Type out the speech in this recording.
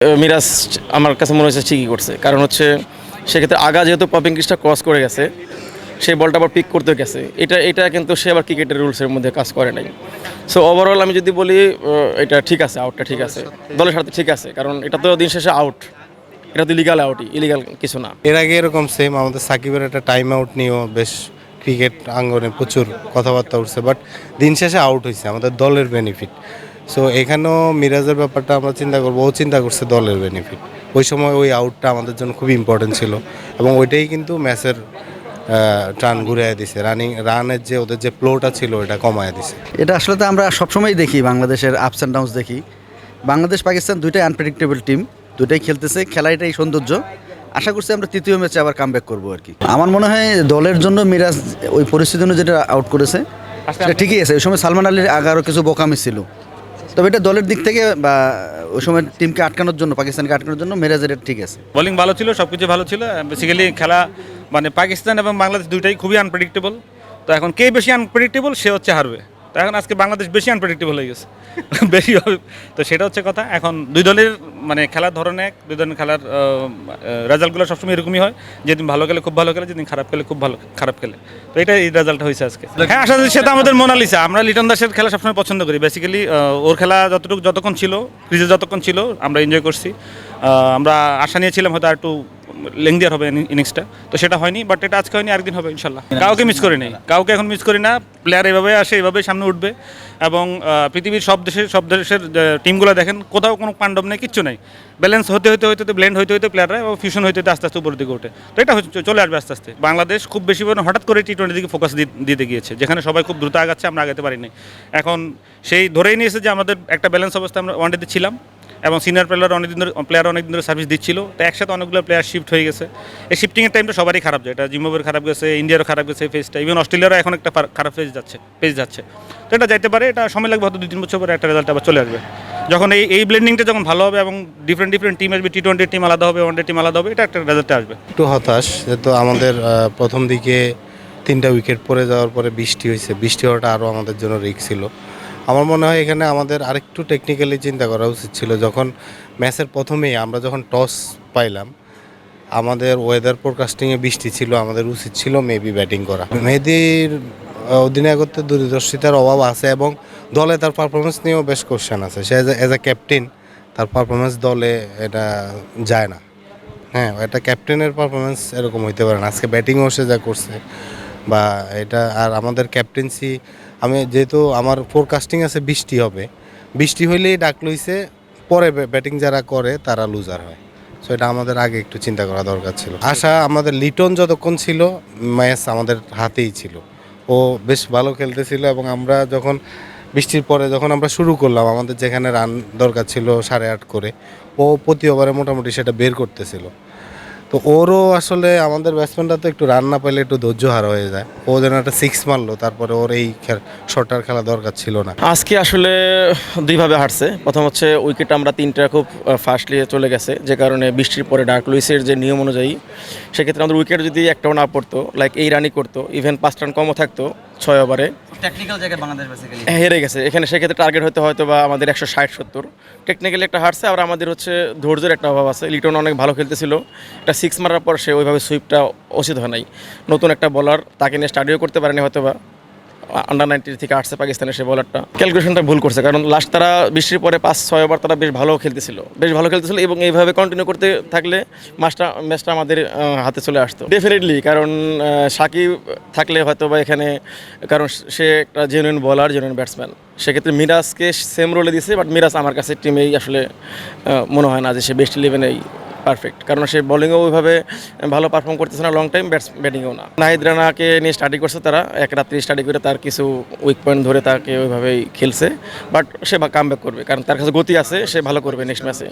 মিরাজ আমার কাছে মনে হচ্ছে ঠিকই করছে, কারণ হচ্ছে সেক্ষেত্রে আগা যেহেতু পপিং ক্রিজটা ক্রস করে গেছে, সেই বলটা আবার পিক করতে গেছে, এটা কিন্তু সে আবার ক্রিকেটের রুলসের মধ্যে কাজ করে নাই। সো ওভারঅল আমি যদি বলি এটা ঠিক আছে, আউটটা ঠিক আছে, দলের সাথে ঠিক আছে, কারণ এটা তো দিন শেষে আউট, এটা তো লিগাল আউটই, ইলিগাল কিছু না। এর আগে এরকম সেম আমাদের সাকিবের একটা টাইম আউট নিয়েও বেশ ক্রিকেট আঙ্গনে প্রচুর কথাবার্তা উঠছে, বাট দিন শেষে আউট হয়েছে আমাদের দলের বেনিফিট। সো এখানেও মিরাজের ব্যাপারটা আমরা চিন্তা করবো, ও চিন্তা করছে দলের বেনিফিট। ওই সময় ওই আউটটা আমাদের জন্য খুবই ইম্পর্টেন্ট ছিল এবং ওইটাই কিন্তু ম্যাচের টান ঘুরিয়ে দিছে, রানের যে ওদের যে ফ্লোটা ছিল এটা কমায় দিছে। এটা আসলে তো আমরা সবসময় দেখি, বাংলাদেশের আপস অ্যান্ড ডাউনস দেখি। বাংলাদেশ পাকিস্তান দুইটাই আনপ্রেডিক্টেবল টিম, দুইটাই খেলতেছে, খেলা এটাই সৌন্দর্য। আশা করছি আমরা তৃতীয় ম্যাচে আবার কামব্যাক করবো আর কি। আমার মনে হয় দলের জন্য মিরাজ ওই পরিস্থিতি অনুযায়ী যেটা আউট করেছে সেটা ঠিকই আছে। ওই সময় সালমান আলীর আগারও কিছু বোকামি ছিল, তবে এটা দলের দিক থেকে বা ওই সময় টিমকে আটকানোর জন্য, পাকিস্তানকে আটকানোর জন্য মিরাজের এটা ঠিক আছে। বোলিং ভালো ছিল, সব কিছু ভালো ছিল। বেসিক্যালি খেলা মানে পাকিস্তান এবং বাংলাদেশ দুইটাই খুবই আনপ্রেডিক্টেবল। তো এখন কে বেশি আনপ্রেডিক্টেবল সে হচ্ছে হারবে। তো এখন আজকে বাংলাদেশ বেশি আনপ্রেডিক্টেবল হয়ে গেছে বেশি হবে। তো সেটা হচ্ছে কথা। এখন দুই দলের মানে খেলার ধরনে এক, দুই দলের খেলার রেজাল্টগুলো সবসময় এরকমই হয়, যেদিন ভালো খেলে খুব ভালো খেলে, যেদিন খারাপ খেলে খুব ভালো খারাপ খেলে। তো এটা এই রেজাল্টটা হয়েছে আজকে। হ্যাঁ, আশা করি সেটা আমাদের মোনালিসা। আমরা লিটন দাসের খেলা সবসময় পছন্দ করি। বেসিক্যালি ওর খেলা যতক্ষণ ছিল, ক্রিজে যতক্ষণ ছিল আমরা এনজয় করছি। আমরা আশা নিয়েছিলাম হয়তো আর একটু লেংদিয়ার হবে ইনিংসটা, তো সেটা হয়নি। বাট এটা আজকে হয়নি, আরেকদিন হবে ইনশাল্লাহ। কাউকে মিস করি নাই, কাউকে এখন মিস করি না। প্লেয়ার এভাবে আসে, এভাবে সামনে উঠবে। এবং পৃথিবীর সব দেশের টিমগুলো দেখেন, কোথাও কোনো পাণ্ডব নেই, কিচ্ছু নেই। ব্যালেন্স হতে ব্লেন্ড হতে প্লেয়াররা এবং ফিউশন হতে আস্তে আস্তে উপরের দিকে ওঠে। তো এটা চলে আসবে আস্তে আস্তে। বাংলাদেশ খুব বেশি পরিমাণে হঠাৎ করে টি-20 দিকে ফোকাস দিতে গিয়েছে, যেখানে সবাই খুব দ্রুত আগাচ্ছে, আমরা আগাতে পারিনি। এখন সেই ধরেই নিয়েছে যে আমাদের একটা ব্যালেন্স অবস্থা, আমরা ওয়ানডেতে ছিলাম এবং সিনিয়র প্লেয়ার অনেকদিন ধরে সার্ভিস দিচ্ছিল। তো একসাথে অনেকগুলো প্লেয়ার শিফট হয়ে গেছে। এই শিফটিংয়ের টাইমটা সবারই খারাপ যায়। এটা জিম্বাবুয়ের খারাপ গেছে, ইন্ডিয়ারও খারাপ গেছে ফেজটা, ইভেন অস্ট্রেলিয়ারও এখন একটা খারাপ পেজ যাচ্ছে। তো এটা যাইতে পারে, এটা সময় লাগবে, হয়তো 2-3 বছর পরে একটা রেজাল্ট আবার চলে আসবে। যখন এই ব্লেন্ডিংটা যখন ভালো হবে এবং ডিফারেন্ট টিম আসবে, টি-20 টিম আলাদা হবে, ওয়ানডে টিম আলাদা হবে, এটা একটা রেজাল্টে আসবে। একটু হতাশ, যেহেতু আমাদের প্রথম দিকে 3টা উইকেট পড়ে যাওয়ার পরে বৃষ্টি হয়েছে, বৃষ্টি হওয়াটা আরও আমাদের জন্য রিস্ক ছিল। আমার মনে হয় এখানে আমাদের আরেকটু টেকনিক্যালি চিন্তা করা উচিত ছিল। যখন ম্যাচের প্রথমেই আমরা যখন টস পাইলাম, আমাদের ওয়েদার ফোরকাস্টিংয়ে বৃষ্টি ছিল, আমাদের উচিত ছিল মেবি ব্যাটিং করা। মেহেদীর অধিনায়কত্ব দূরদর্শিতার অভাব আছে এবং দলে তার পারফরমেন্স নিয়েও বেশ কোশ্চেন আছে। সে অ্যাজ এ ক্যাপ্টেন তার পারফরমেন্স দলে এটা যায় না। হ্যাঁ, এটা ক্যাপ্টেনের পারফরমেন্স এরকম হইতে পারে না। আজকে ব্যাটিংও সে যা করছে বা এটা, আর আমাদের ক্যাপ্টেন্সি, আমি যেহেতু আমার ফোরকাস্টিং আছে বৃষ্টি হবে, বৃষ্টি হইলেই ডাক লইছে, পরে ব্যাটিং যারা করে তারা লুজার হয়। সো এটা আমাদের আগে একটু চিন্তা করা দরকার ছিল। আশা আমাদের লিটন যতক্ষণ ছিল ম্যাচ আমাদের হাতেই ছিল, ও বেশ ভালো খেলতেছিল এবং আমরা যখন বৃষ্টির পরে যখন আমরা শুরু করলাম, আমাদের যেখানে রান দরকার ছিল 8.5 করে, ও প্রতি ওভারে মোটামুটি সেটা বের করতেছিল। তো ওরও আসলে আমাদের ব্যাটসম্যানরা তো একটু রান না পেলে একটু ধৈর্য হারা হয়ে যায়। ও যেন একটা 6 মারলো, তারপরে ওর এই শটটার খেলা দরকার ছিল না। আজকে আসলে দুইভাবে হারছে। প্রথম হচ্ছে উইকেট আমরা 3টা খুব ফাস্টলি চলে গেছে, যে কারণে বৃষ্টির পরে ডার্ক লুইসের যে নিয়ম অনুযায়ী সেক্ষেত্রে আমাদের উইকেট যদি একটাও না পড়তো, লাইক এই রানই করতো, ইভেন 5 রান কমও থাকতো 6 ওভারে, টেকনিক্যাল জায়গায় বাংলাদেশ বেসিক্যালি হেরে গেছে এখানে। সেক্ষেত্রে টার্গেট হয়তো বা আমাদের 160-70 টেকনিক্যালি একটা হারছে। আর আমাদের হচ্ছে ধৈর্যের একটা অভাব আছে। লিটন অনেক ভালো খেলতেছিল, একটা 6 মারার পর সে ওইভাবে সুইপটা উচিত হয় নাই। নতুন একটা বলার, তাকে নিয়ে স্টাডিও করতে পারেনি, হয়তো বা আন্ডার 19 থেকে আসছে পাকিস্তানের সে বলারটা, ক্যালকুলেশনটা ভুল করছে। কারণ লাস্ট তারা বৃষ্টির পরে 5-6 ওভার তারা বেশ ভালো খেলতেছিল এবং এইভাবে কন্টিনিউ করতে থাকলে ম্যাচটা আমাদের হাতে চলে আসতো ডেফিনেটলি। কারণ সাকিব থাকলে হয়তো বা এখানে, কারণ সে একটা জেনুইন বলার, জেনুইন ব্যাটসম্যান। সেক্ষেত্রে মিরাজকে সেম রোলে দিছে, বাট মিরাজ আমার কাছে টিমেই আসলে মনে হয় না যে সে বেস্ট 11-এই পারফেক্ট, কারণ সে বোলিংও ওইভাবে ভালো পারফর্ম করতেছে না, লং টাইম ব্যাটিংও না। নাহিদ রানাকে নিয়ে স্টাডি করছে তারা, এক রাত্রি স্টাডি করে তার কিছু উইক পয়েন্ট ধরে তাকে ওইভাবেই খেলছে। বাট সে কামব্যাক করবে, কারণ তার কাছে গতি আছে, সে ভালো করবে নেক্সট ম্যাচে।